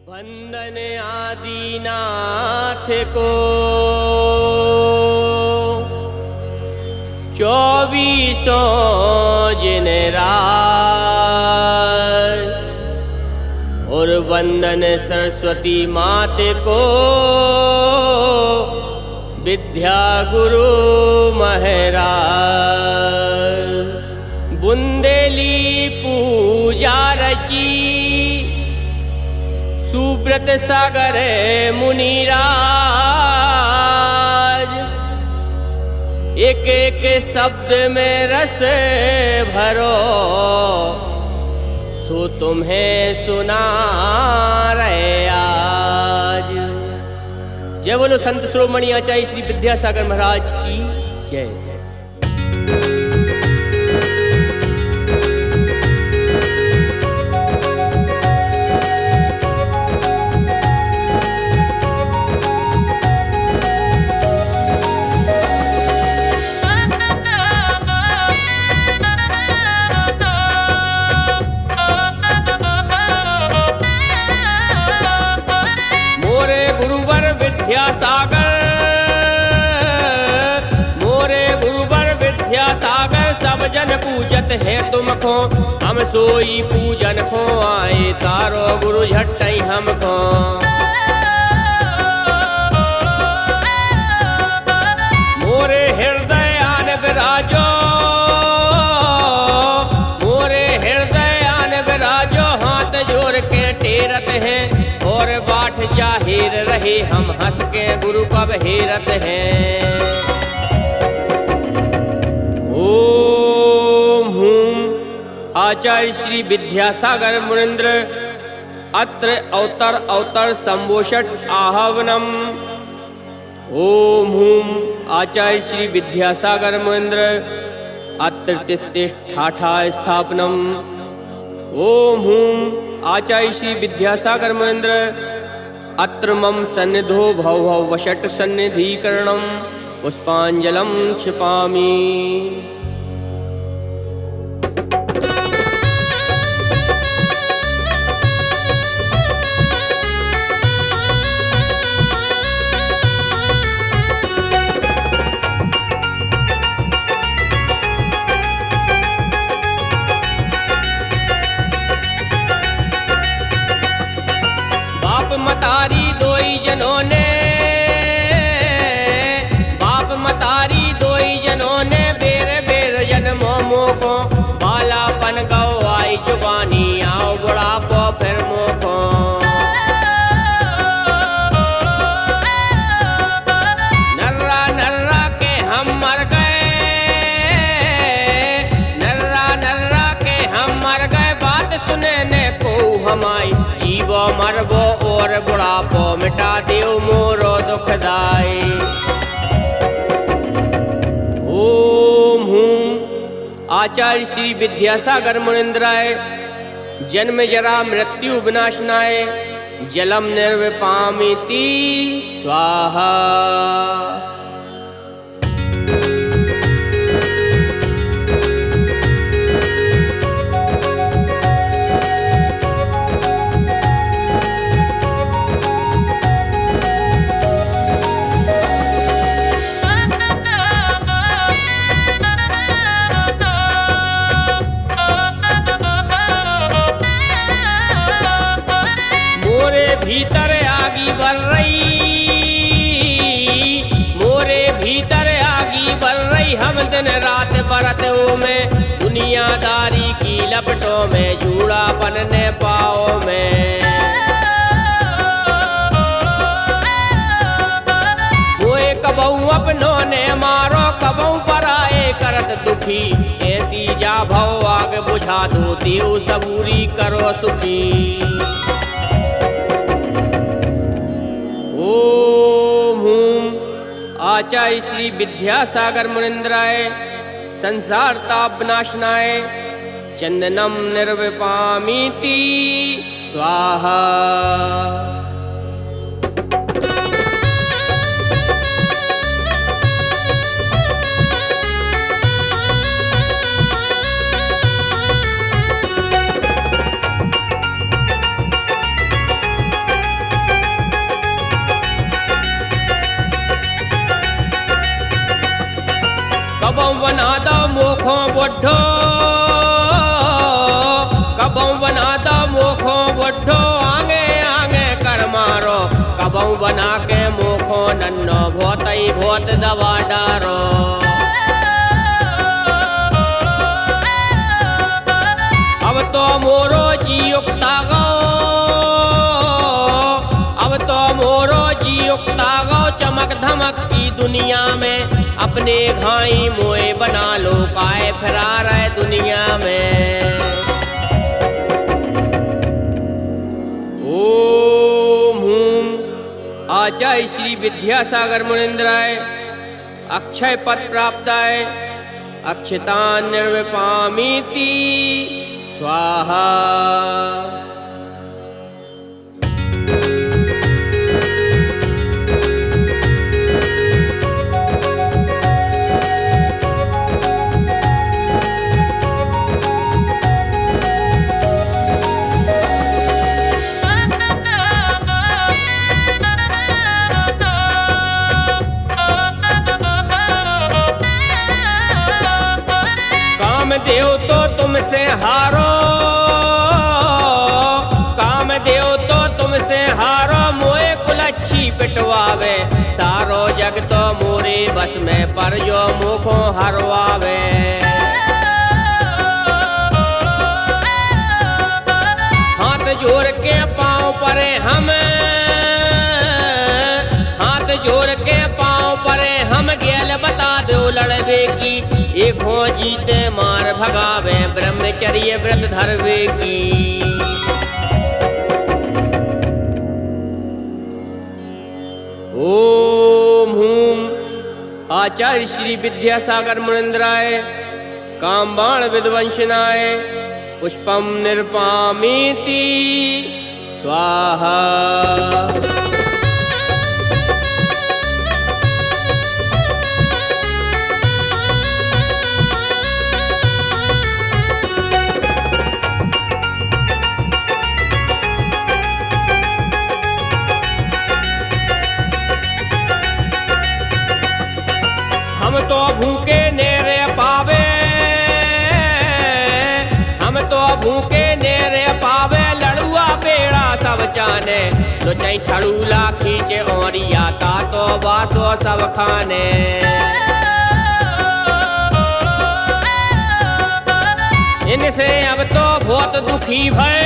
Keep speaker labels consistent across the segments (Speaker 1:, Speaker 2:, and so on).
Speaker 1: वंदन आदिनाथ को 24 जिन राज, और वंदन सरस्वती माते को विद्या गुरु महाराज। बुंदेली पूजा रची सुब्रत सागर मुनिराज, एक एक शब्द में रस भरो, सो तुम्हें सुना रहे आज। जय बोलो संत शिरोमणि आचार्य श्री विद्यासागर महाराज की जय। मोरे गुरुवर विद्यासागर, सब जन पूजत है तुमको, हम सोई पूजन को आए, तारो गुरु झट्टई हमको। मोरे हृदय आन विराजो, मोरे हृदय आन विराजो, हाथ जोड़ के टेरत है और बाट जाहिर रहे, हम हंस के गुरु कब हेरत हैं। ओम हूम आचार्य श्री विद्यासागर मुनीन्द्र अत्र अवतर अवतर संभोषट आहवनम। ओम हूम आचार्य श्री विद्यासागर मुनीन्द्र अत्र तिष्ठाठा स्थापनम। ओम हूम आचार्य श्री विद्यासागर मुनीन्द्र अत्र मम सन्निधो भव वषट सन्निधीकरणम, पुष्पांजलम क्षिपामि। मतारी दोई जनों ने, बाप मतारी दोई जनों ने, बेर बेर जन्मों मोको, बालापन गौ आई जुबानी, आओ बुढ़ापो फिर मोको। नर्रा नर्रा के हम मर गए, नर्रा नर्रा के हम मर गए, बात सुने ने को हमाई, जीवो मरबो और बुढ़ापो मिटा दियो मोरो दुखदाई। ओम हूम आचार्य श्री विद्यासागर मुनीन्द्राय, जन्म जरा मृत्यु विनाशनाय, जलम निर्विपामिति स्वाहा। भीतर आगी बढ़ रही, मोरे भीतर आगी बढ़ रही, हम दिन रात बरतों में, दुनियादारी की लपटों में, जूड़ा बनने पाओ में। मोए कबहू अपनों ने मारो, कबहू पराए करत दुखी, ऐसी जा भव आग बुझा दो, देव सबूरी करो सुखी। ओम हूम आचार्य श्री विद्यासागर मुनीन्द्राय, संसार ताप विनाशनाय, चंदनम निर्विपामिति स्वाहा। बना दो मोखो बुढ़ो, कबहू बना दो मोखो बुढ़ो, आगे आगे कर मारो, कबहू बना के मोखो नन्नो, भोत ही भोत दबा डारो। अब तो मोरो जी उक्ता गो, अब तो मोरो जी उक्ता गो, चमक धमक की दुनिया में अपने घाई मोए बना लो, काहे फिरा रहे दुनिया में। ओम हूम आचार्य श्री विद्यासागर मुनीन्द्राय अक्षय पद प्राप्ताय अक्षतान् निर्विपामीति स्वाहा। कामदेव तो तुमसे हारो, कामदेव तो तुमसे हारो, मोए कुलच्छी पिटवावे, सारो जग तो मोरे बस में, पर जो मुखो हरवावे। हाथ जोड़ के पाँव परे हम, हाथ जोड़ के पाँव परे हम, गेल बता दो लड़वे की, एक हो जीते मार भगावे, ब्रह्मचर्य व्रत धरवे की। ओम हूम आचार्य श्री विद्यासागर मुनीन्द्राय कामबाण विध्वंसनाय पुष्पम निर्पामीति स्वाहा। हम तो भूखे नेरे पावे, हम तो भूखे नेरे पावे, लड़ुआ बेड़ा सब जाने, तो चाहे ठड़ूला खींचे औरिया ता तो बासो सब खाने। इनसे अब तो बहुत दुखी भय,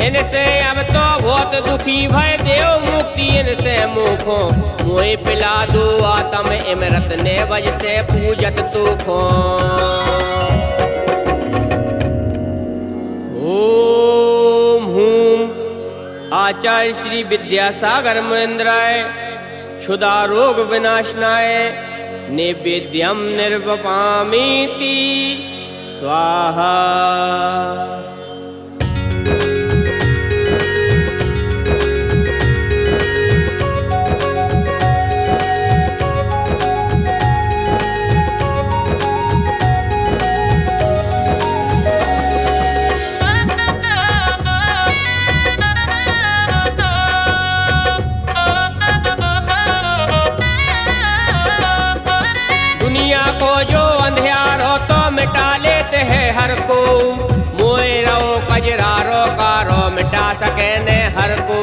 Speaker 1: इनसे अब तो बहुत दुखी भय, देव मुक्ति इनसे मुखो, मोए पिला दो आत्म इमरत ने वज से पूजत तू खो। ओम हूम आचार्य श्री विद्यासागर मुनीन्द्राय क्षुधा रोग विनाशनाय नैवेद्यम निर्वपामीति स्वाहा। दुनिया को जो अंधियारो तो मिटा लेते हैं हर को, मोए रो कजरारो कारो मिटा सके ने हर को।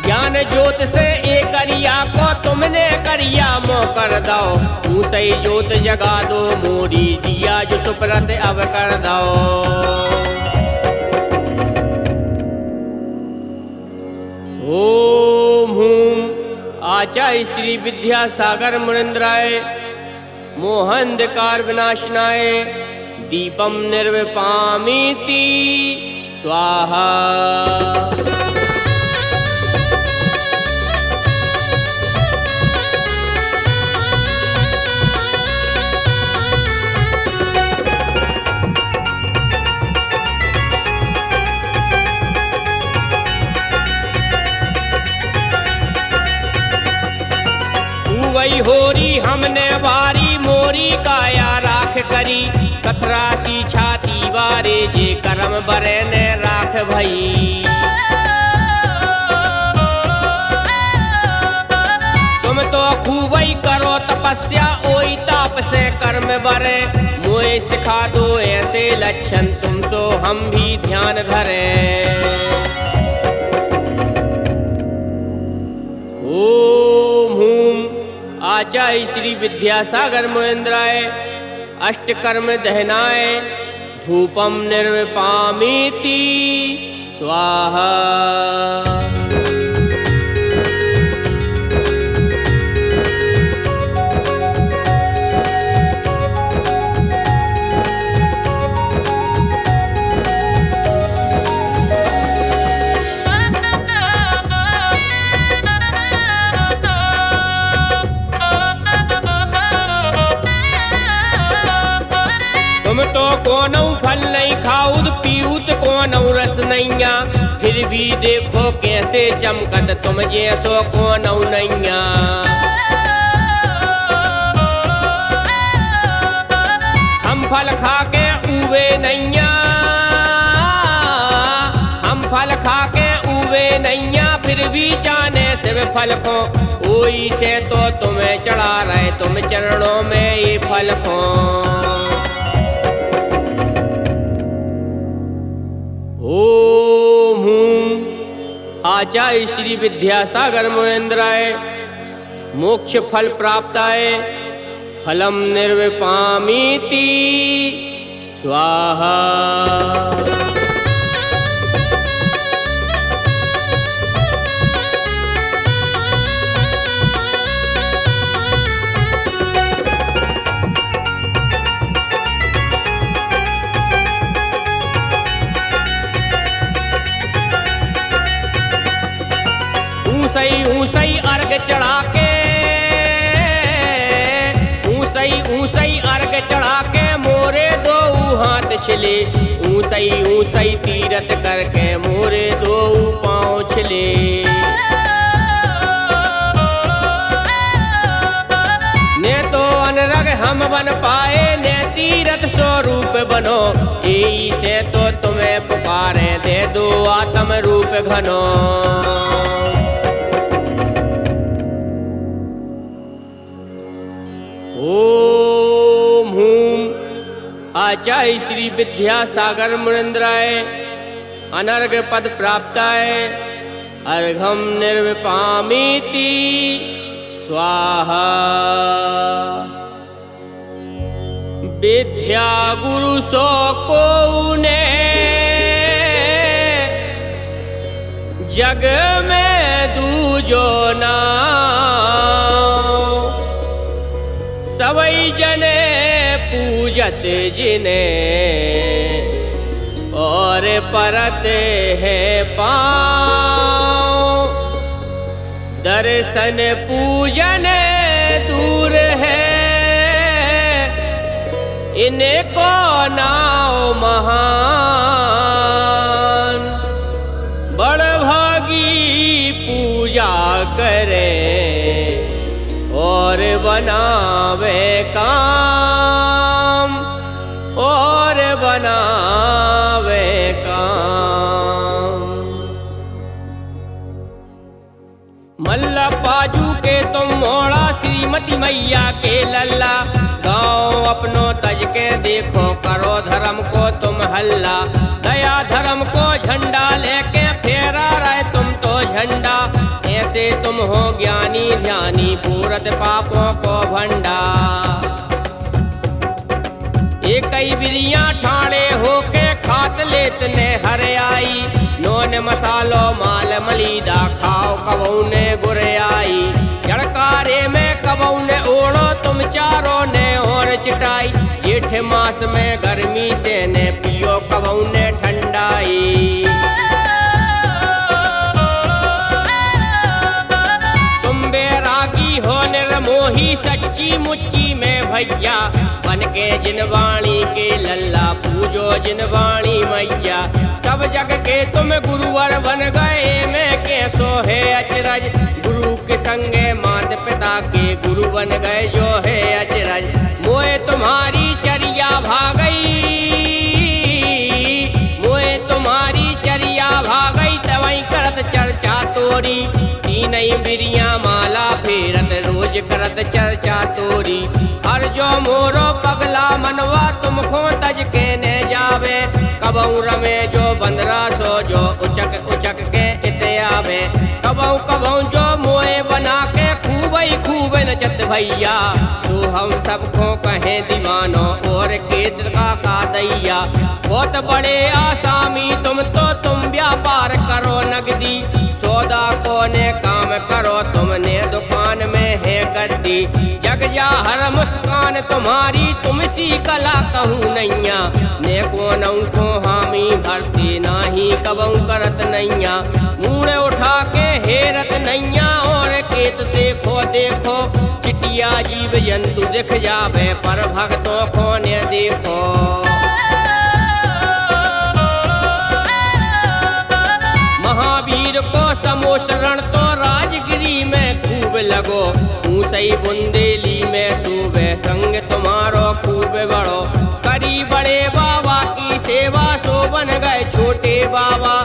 Speaker 1: ज्ञान ज्योत से एक करिया को तुमने करिया मो कर दो, तू सही ज्योत जगा दो मोरी, दिया जो सुप्रत अब कर दो। ओम हूम आचार्य श्री विद्यासागर मुनीन्द्राय मोहंधकार विनाशनाय दीपम निर्विपामीति स्वाहा। वही होरी हमने वारी मोरी काया राख करी, कथरासी छाती बारे जे कर्म बरे ने राख भई। तपस्या ओई ताप से कर्म बरे, मोए सिखा दो ऐसे लक्षण तुम सो हम भी ध्यान धरें। ओम हूम आचार्य श्री विद्यासागर मुनीन्द्राय अष्टकर्म दहनाय धूपम निर्विपामीति स्वाहा। तुम तो कोनऊ फल नहीं खाऊद पीऊत कोनऊ रस नैया, फिर भी देखो कैसे चमकत तुम जैसो कोनऊ नैया। हम फल खा के उवे नैया, हम फल खा के उवे नैया, फिर भी जाने सिर्फ फल खो, ओई से तो तुम्हें चढ़ा रहे तुम चरणों में ये फल खो। ओम हूम आचार्य श्री विद्यासागर मुनीन्द्राय मोक्ष फल प्राप्ताय फलम निर्विपामीति स्वाहा। ऊंसई अर्घ चढ़ा के, ऊंसई अर्घ चढ़ा के मोरे दो हाथ छिले, ऊंसई तीरथ करके मोरे दो पाँव छिले। ने तो अनरग हम बन पाए ने तीरथ स्वरूप बनो, यही से तो तुम्हें पुकारे दे दो आत्म रूप घनो। ओम हूम आचार्य श्री विद्यासागर मुनीन्द्राय अनर्घ पद प्राप्ताय अर्घम निर्विपामीति स्वाहा। विद्या गुरु सो को ने जग में दूजो ना, सवई जने पूजत जिने और परते हैं पाँव, दर्शन पूजन दूर है इनको नाव महान। बड़ भागी पूजा करें और बनावे काम, और बनावे काम। मल्ला पाजू के तुम मोड़ा श्रीमती मैया के लल्ला, गाँव अपनो तज के देखो करो धर्म को तुम हल्ला। दया धर्म को झंडा लेके फेरा रहे तुम तो झंडा, ऐसे तुम हो ज्ञानी ध्यानी पूरत पापों को भंडा। एक बिरिया ठाणे होके खात लेत ने हरे आई, नोन मसालो माल मलीदा खाओ कबऊ ने गुरे आई। जड़कारे में कबऊ ने ओढ़ो तुम चारों ने और चिटाई, जेठ मास में गर्मी से ने पियो कबऊ ने ठंडाई। मोही सच्ची मुच्ची में भैया बन के जिनवाणी के लल्ला पूजो जिनवाणी मैया। सब जग के तुम गुरुवर बन गए मैं कैसो है अचरज, गुरु के संगे मात पिता के गुरु बन गए जो है अचरज। मोए तुम्हारी चरिया भागई, मोए तुम्हारी चरिया भागई, तवई करत चर्चा तोरी। तीन बिरिया माला फेरत रोज रोज करत चर्चा तोरी। हर जो मोरो पगला मनवा तुमको तज के ने जावे। कबऊ रमे जो बंदरा सो जो उचक उचक के इते आवे। कबऊ कबऊ जो मोए बना के खूब नचत भैया। सो हम सबको कहें दीवानो और केत का दैया। बहुत बड़े आसामी तुम व्यापार करो नगदी। सौदा कोने काम करो तुमने दुकान में है गद्दी। जग जा हर मुस्कान तुम्हारी तुम सी कला कहूँ नैया। ने को नौ हामी भरती नाही कबऊ करत नैया। मुँह उठा के हेरत नैया और केत देखो देखो। चिटिया जीव जंतु दिख जावे पर भक्तों को ने देखो। महावीर को समोशरण तो राजगिरी में खूब लगो। ऊसई बुंदेली में सूबे संग तुम्हारो खूब बड़ो। करी बड़े बाबा की सेवा सो बन गए छोटे बाबा।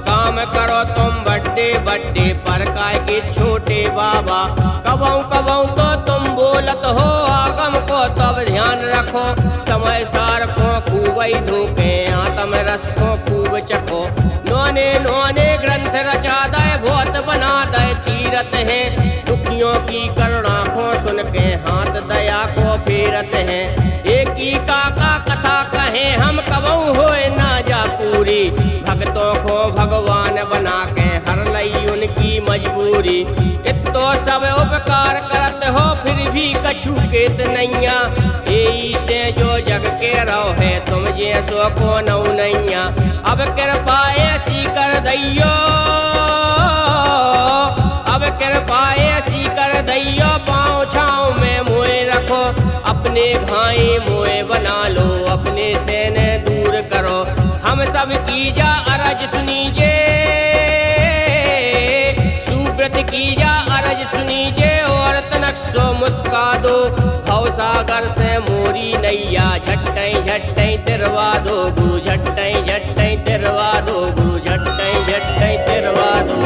Speaker 1: काम करो तुम बड्डे बड्डे पर काय के छोटे बाबा। कबऊ कबऊ तो तुम बोलत हो आगम को तब ध्यान रखो। समय सार को खूब धोके आत्म रस को खूब चखो। नोने नोने ग्रंथ रचा दे बहुत बना दे तीरथ है। दुखियों की करुणा को सुन के हाथ दया को फेरत है। एक ही काका कथा कहे हम कबऊ होए ना जा पूरी। भक्तों को भगवान बना के हर लई उनकी मजबूरी। इतो सब उपकार करत हो फिर भी कछु केत नैया। यही से जो जग के रहो है तुम जे सो को नौ नैया। अब कृपा ऐसी कर दैयो अब कृपा ऐसी कर दैयो। पाँव छाँव में मोए रखो अपने भाई मोए बना लो। अपने से ने दूर करो हम सब की जा अरज सुनीजे। सुब्रत की जा अरज सुनीजे और तनक सो मुस्का दो। भव सागर से मोरी नैया झट्टई झट्टई तिरवा दो गुरु। झट्टई झट्टई तिरवा दो गुरु। झट्टई झट्टई तिरवा दो।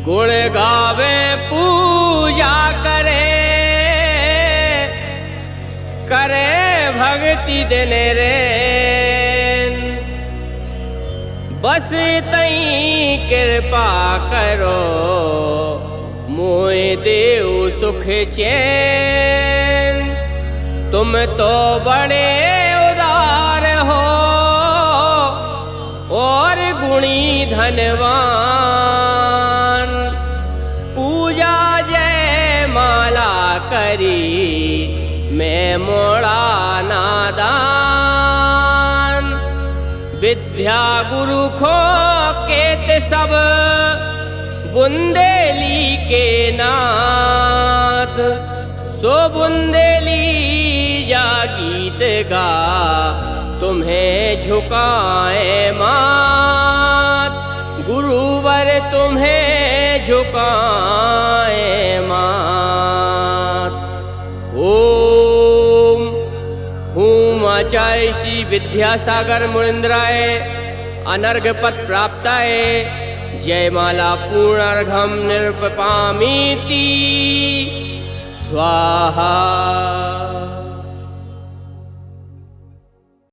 Speaker 1: गुण गावे पूजा करे करे भक्ति देने रे। बस तई कृपा करो मोए देव सुख चैन। तुम तो बड़े उदार हो और गुणी धनवान। पूजा जय माला करी मैं मोड़ा नादान। विद्या गुरु खो केत सब बुंदेली के नाथ। सो बुंदेली जा गीत गा तुम्हें झुकाए मात। गुरुवर तुम्हें झुकाए मात। ओम हूम आचार्य श्री विद्यासागर मुनिंद्राय अनर्घ पद प्राप्ताय। जयमाला पूर्णार्घम निर्पपामीति स्वाहा।